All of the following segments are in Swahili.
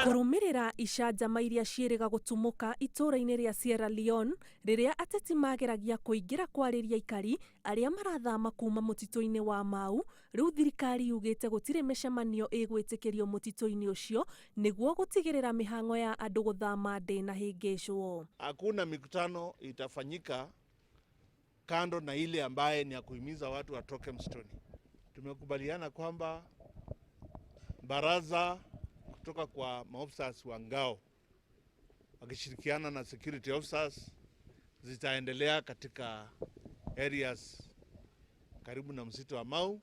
Kurumirira icanjama iria ciĩrĩga gũtumũka itũra-inĩ rĩa Sierra Leone rĩrĩa ateti mageragia kũingĩra kwarĩria aikari arĩa marathama kuma mũtitũ-inĩ wa Mau, rĩu thirikari yugĩte gũtirĩ mĩcemanio ĩgwĩtĩkĩrio mũtitũ-inĩ ũcio nĩguo gũtigĩrĩra mĩhang'o ya andũ gũthama ndĩnahĩngĩcwo. Hakuna mikutano itafanyika kando na ile ambaye ni ya kuhimiza watu watoke msituni. Tumekubaliana kwamba baraza kutoka kwa maofisas wa ngao wakishirikiana na security officers zitaendelea katika areas karibu na msitu wa Mau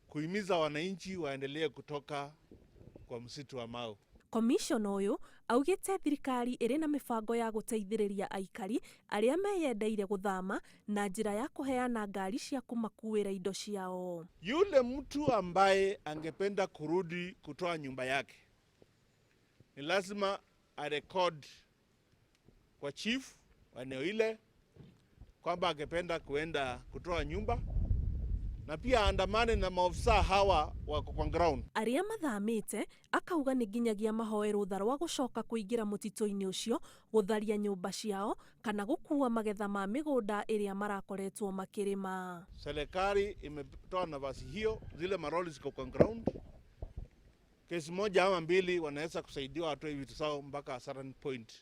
kuhimiza wananchi waendelee kutoka kwa msitu wa Mau. Commission ũyũ augĩte thirikari ĩrĩ na mĩbango ya gũteithĩrĩria aikari arĩa meyendeire gũthama na njĩra ya kuheana ngari cia kũmakuĩra indo ciao. Yule mtu ambaye angependa kurudi kutoa nyumba yake ni lazima arekod kwa chief wa eneo ile kwamba angependa kuenda kutoa nyumba, na pia andamane na maofisa hawa wako kwa ground. Arĩa mathamĩte akauga nĩ nginyagia mahoe rũtha rwa gũcoka kũingĩra mũtitũ-inĩ ũcio gũtharia nyũmba ciao kana gũkua magetha ma mĩgũnda ĩrĩa marakoretwo makĩrĩma. Serikali imetoa nafasi hiyo, zile maroli ziko kwa ground. Kesi moja ama mbili wanaweza kusaidiwa watoe vitu zao mpaka a certain point.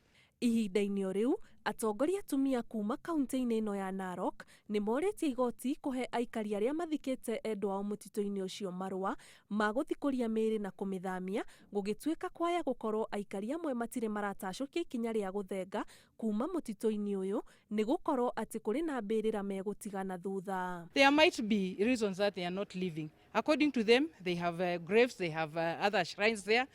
Ihinda-inĩ o rĩu atongoria atumia kuma kaunti-inĩ ĩno ya Narok nĩ morĩtie igoti kũhe aikari arĩa mathikĩte endwa ao mũtitũ-inĩ ũcio marũa ma gũthikũria mĩĩrĩ na kũmĩthamia, gũgĩtuĩka kwaya gũkorwo aikari amwe matirĩ maratacũkia ikinya rĩa gũthenga kuma mũtitũ-inĩ ũyũ nĩ gũkorwo atĩ kũrĩ na mbĩrĩra megũtigana thutha. There might be reasons that they are not leaving. According to them, they have graves, they have other shrines there.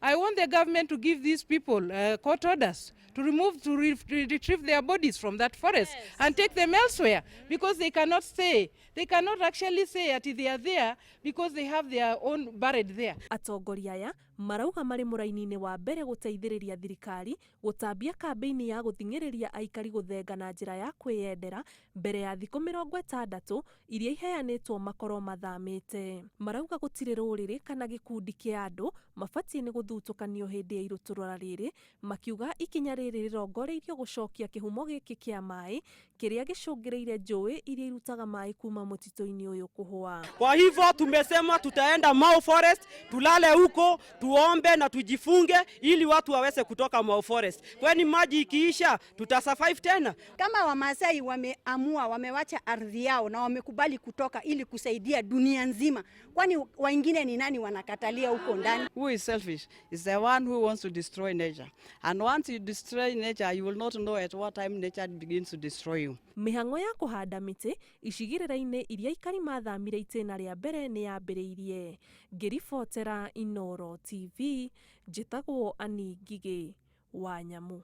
I want the government to give these people court orders to retrieve their bodies from that forest and take them elsewhere, because they cannot stay. They cannot actually say that they are there because they have their own buried there. Atongoria aya marauga marĩ mũraini-inĩ wa mbere gũteithĩrĩria thirikari gũtambia kambĩini ya gũthing'ĩrĩria aikari gũthenga na njĩra ya kwĩyendera mbere ya thikũ 60 iria iheanĩtwo makorwo mathamĩte. Marauga gũtirĩ rũrĩrĩ kana gĩkundi kĩa andũ mabatiĩ nĩ gũthutũkanio hĩndĩ ya irũtũrũra rĩrĩ, makiuga ikinya rĩrĩ rĩrongoreirio gũcokia kĩhumo gĩkĩ kĩa maĩ kĩrĩa gĩcũngĩrĩire njũĩ iria irutaga maĩ kuma mũtitũ-inĩ ũyũ kũhũa. Kwa hivyo tumesema tutaenda Mau Forest, tulale huko, tuombe na tujifunge ili watu waweze kutoka Mau Forest. Kwani maji ikiisha tutasurvive tena. Kama Wamasai wameamua, wamewacha ardhi yao na wamekubali kutoka ili kusaidia dunia nzima, kwani wengine ni nani wanakatalia huko ndani? Who is selfish is the one who wants to destroy nature. And once you destroy nature, you will not know at what time nature begins to destroy you. Mĩhang'o ya kũhanda mĩtĩ icigĩrĩra-inĩ iria aikari mathamire itĩna rĩa mbere nĩ yambĩrĩirie. Ngĩribotera Inooro TV, njĩtagwo Annie Ngigĩ wa Nyamu.